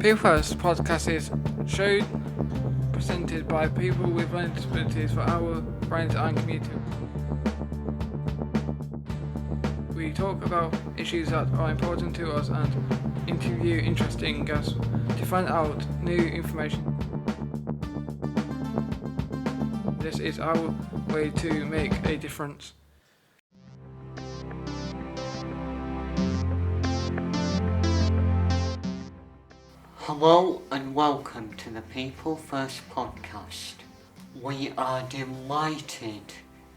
People First podcast is show presented by people with learning disabilities for our friends and community. We talk about issues that are important to us and interview interesting guests to find out new information. This is our way to make a difference. Hello and welcome to the People First podcast. We are delighted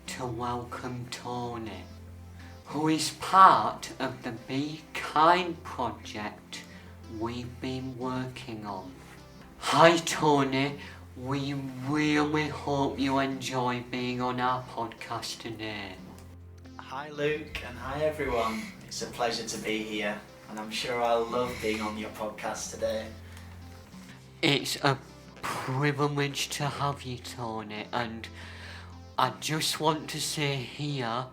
to welcome Tony, who is part of the Be Kind project we've been working on. Hi Tony, we really hope you enjoy being on our podcast today. Hi Luke and hi everyone. It's a pleasure to be here and I'm sure I'll love being on your podcast today. It's a privilege to have you, Tony, and I just want to say here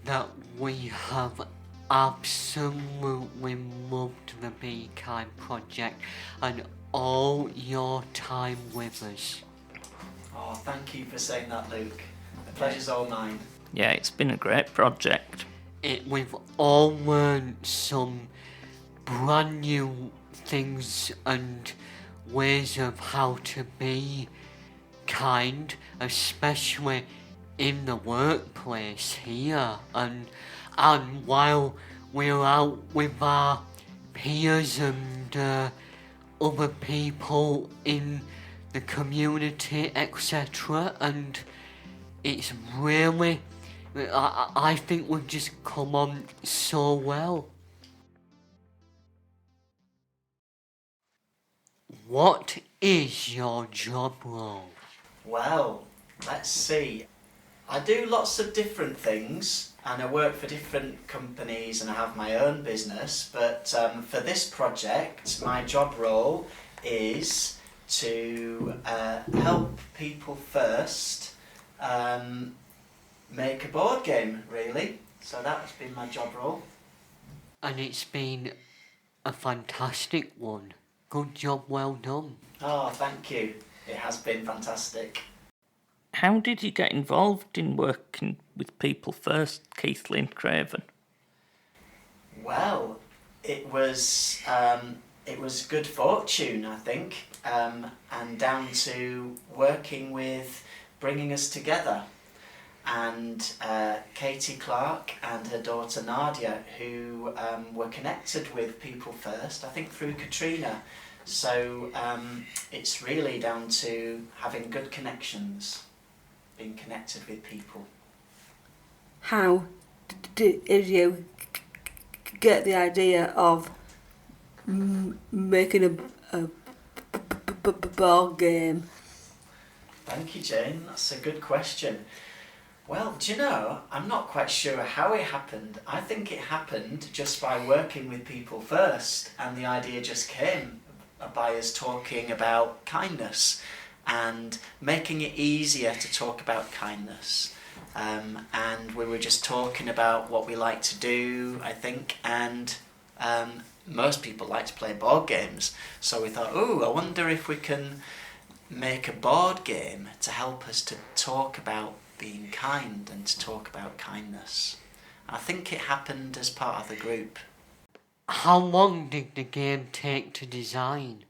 that we have absolutely loved the Be Kind project and all your time with us. Oh, thank you for saying that, Luke. The pleasure's all mine. Yeah, it's been a great project. We've all learned some brand new things and ways of how to be kind, especially in the workplace here, and while we're out with our peers and other people in the community, etc. And it's really, I think we've just come on so well. What is your job role? Well, let's see. I do lots of different things and I work for different companies and I have my own business, but for this project my job role is to help people first make a board game, really. So that's been my job role. And it's been a fantastic one. Good job, well done. Oh, thank you. It has been fantastic. How did you get involved in working with People First, Keithley and Craven? Well, it was good fortune, I think, and down to working with bringing us together. And Katie Clark and her daughter Nadia, who were connected with People First, I think through Katrina. So it's really down to having good connections, being connected with people. How did you get the idea of making a board game? Thank you, Jane. That's a good question. Well, do you know, I'm not quite sure how it happened. I think it happened just by working with People First, and the idea just came by us talking about kindness and making it easier to talk about kindness. And we were just talking about what we like to do, I think, and most people like to play board games. So we thought, I wonder if we can make a board game to help us to talk about being kind and to talk about kindness. I think it happened as part of the group. How long did the game take to design?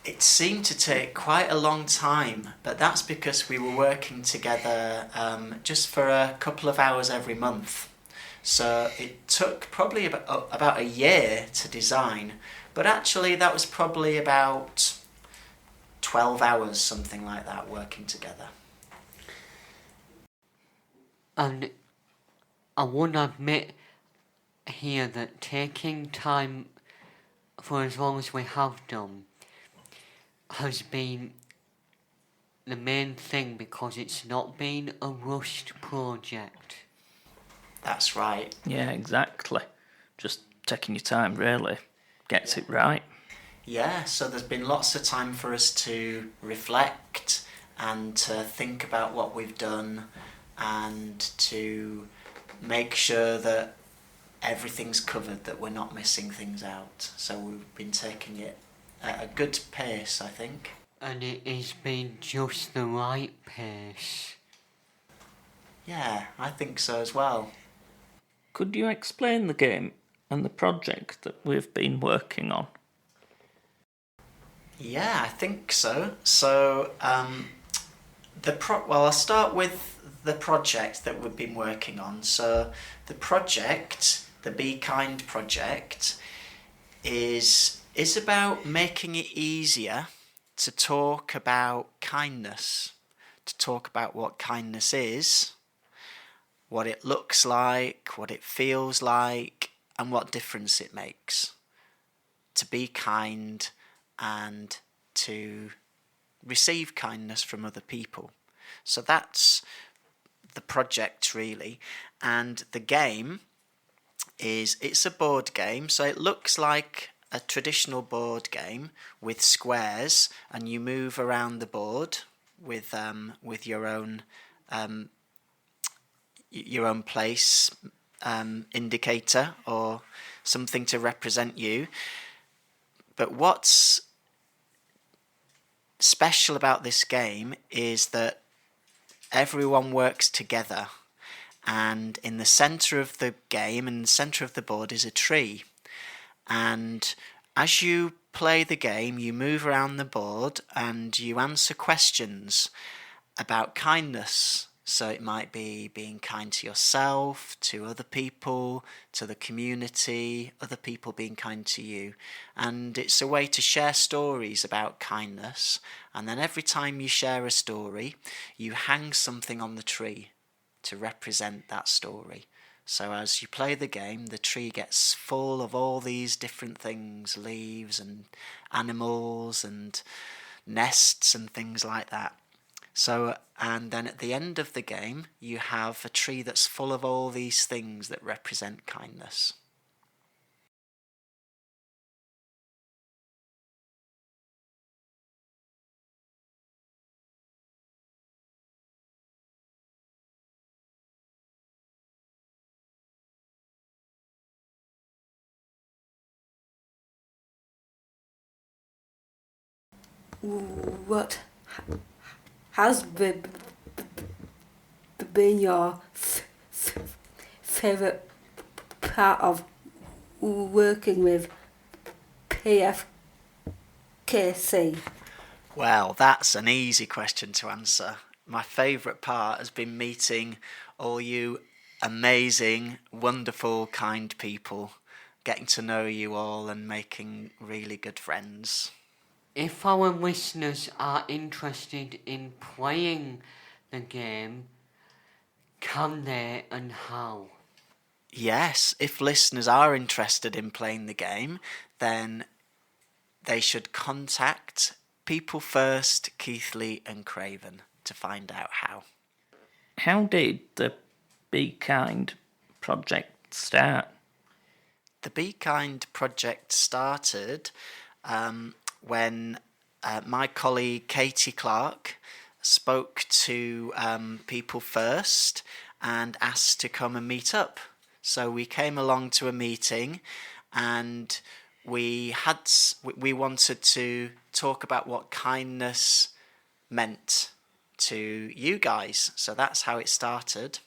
It seemed to take quite a long time, but that's because we were working together just for a couple of hours every month. So it took probably about a year to design, but actually that was probably about 12 hours, something like that, working together. And I would admit here that taking time for as long as we have done has been the main thing, because it's not been a rushed project. That's right. Yeah, exactly. Just taking your time, really. Gets it right. Yeah, so there's been lots of time for us to reflect and to think about what we've done and to make sure that everything's covered, that we're not missing things out. So we've been taking it at a good pace, I think. And it has been just the right pace. Yeah, I think so as well. Could you explain the game and the project that we've been working on? Yeah, I think so. So, I'll start with the project that we've been working on. So, the project, the Be Kind project, is about making it easier to talk about kindness, to talk about what kindness is, what it looks like, what it feels like, and what difference it makes. To be kind and to receive kindness from other people. So that's the project really. And the game it's a board game, so it looks like a traditional board game with squares, and you move around the board with your own place indicator or something to represent you. But what's special about this game is that everyone works together, and in the centre of the game, in the centre of the board, is a tree. And as you play the game, you move around the board and you answer questions about kindness. So it might be being kind to yourself, to other people, to the community, other people being kind to you. And it's a way to share stories about kindness. And then every time you share a story, you hang something on the tree to represent that story. So as you play the game, the tree gets full of all these different things, leaves and animals and nests and things like that. So, and then at the end of the game, you have a tree that's full of all these things that represent kindness. What has been your favourite part of working with PFKC? Well, that's an easy question to answer. My favourite part has been meeting all you amazing, wonderful, kind people, getting to know you all and making really good friends. If our listeners are interested in playing the game, can they and how? Yes, if listeners are interested in playing the game, then they should contact People First, Keithley and Craven to find out how. How did the Be Kind project start? The Be Kind project started when my colleague Katie Clark spoke to People First and asked to come and meet up. So we came along to a meeting, and we wanted to talk about what kindness meant to you guys. So that's how it started.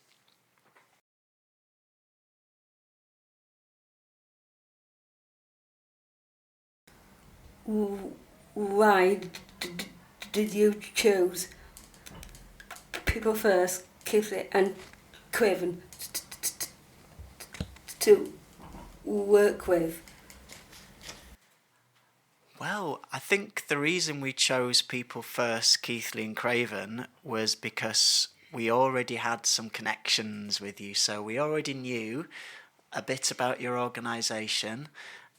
Why did you choose People First, Keithley and Craven to work with? Well, I think the reason we chose People First, Keithley and Craven was because we already had some connections with you. So we already knew a bit about your organisation,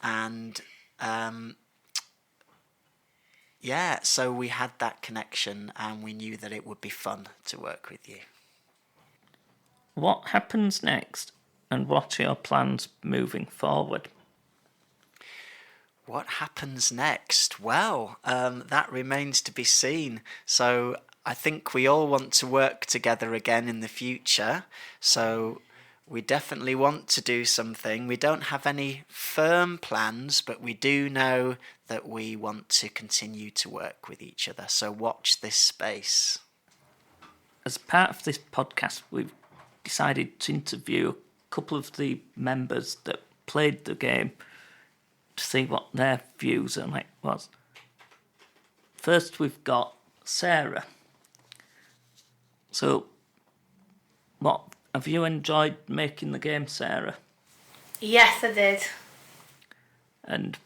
and so we had that connection and we knew that it would be fun to work with you. What happens next, and what are your plans moving forward? What happens next? Well, that remains to be seen. So I think we all want to work together again in the future. So We definitely want to do something. We don't have any firm plans, but we do know that we want to continue to work with each other. So watch this space. As part of this podcast, we've decided to interview a couple of the members that played the game to see what their views on it was. First, we've got Sarah. So, what have you enjoyed making the game, Sarah? Yes, I did. And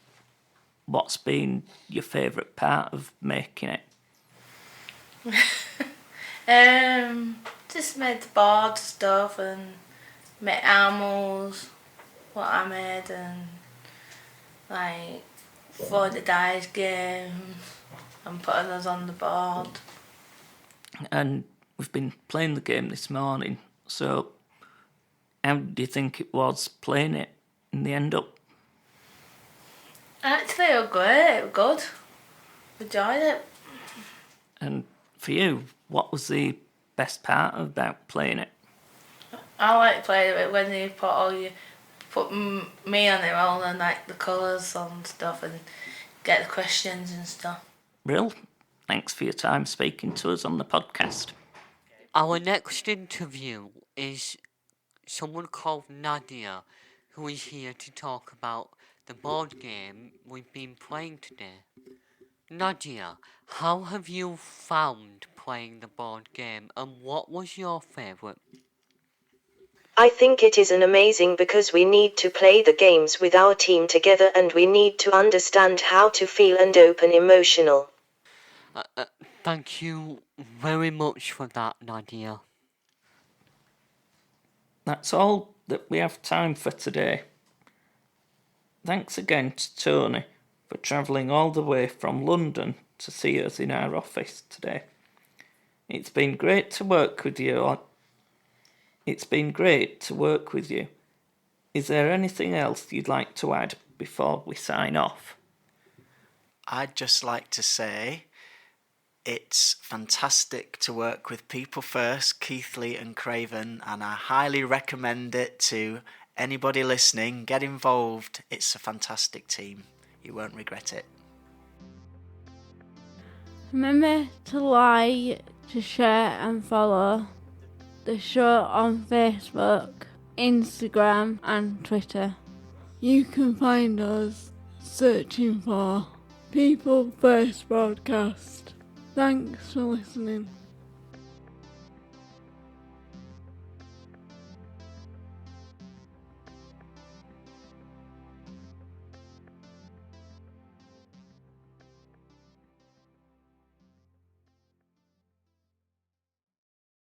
what's been your favourite part of making it? Just made the board stuff and made animals, what I made, and like for the dice games and putting us on the board. And we've been playing the game this morning, so how do you think it was playing it in the end up? Actually, it was great. It was good. Enjoyed it. And for you, what was the best part about playing it? I like playing it when you put me on it all and like the colours and stuff and get the questions and stuff. Brill, thanks for your time speaking to us on the podcast. Our next interview is someone called Nadia, who is here to talk about the board game we've been playing today. Nadia, how have you found playing the board game, and what was your favourite? I think it is an amazing because we need to play the games with our team together and we need to understand how to feel and open emotional. Thank you very much for that, Nadia. That's all that we have time for today. Thanks again to Tony for travelling all the way from London to see us in our office today. It's been great to work with you. Is there anything else you'd like to add before we sign off? I'd just like to say it's fantastic to work with People First, Keithley and Craven, and I highly recommend it to anybody listening. Get involved. It's a fantastic team. You won't regret it. Remember to like, to share and follow the show on Facebook, Instagram and Twitter. You can find us searching for People First Broadcast. Thanks for listening.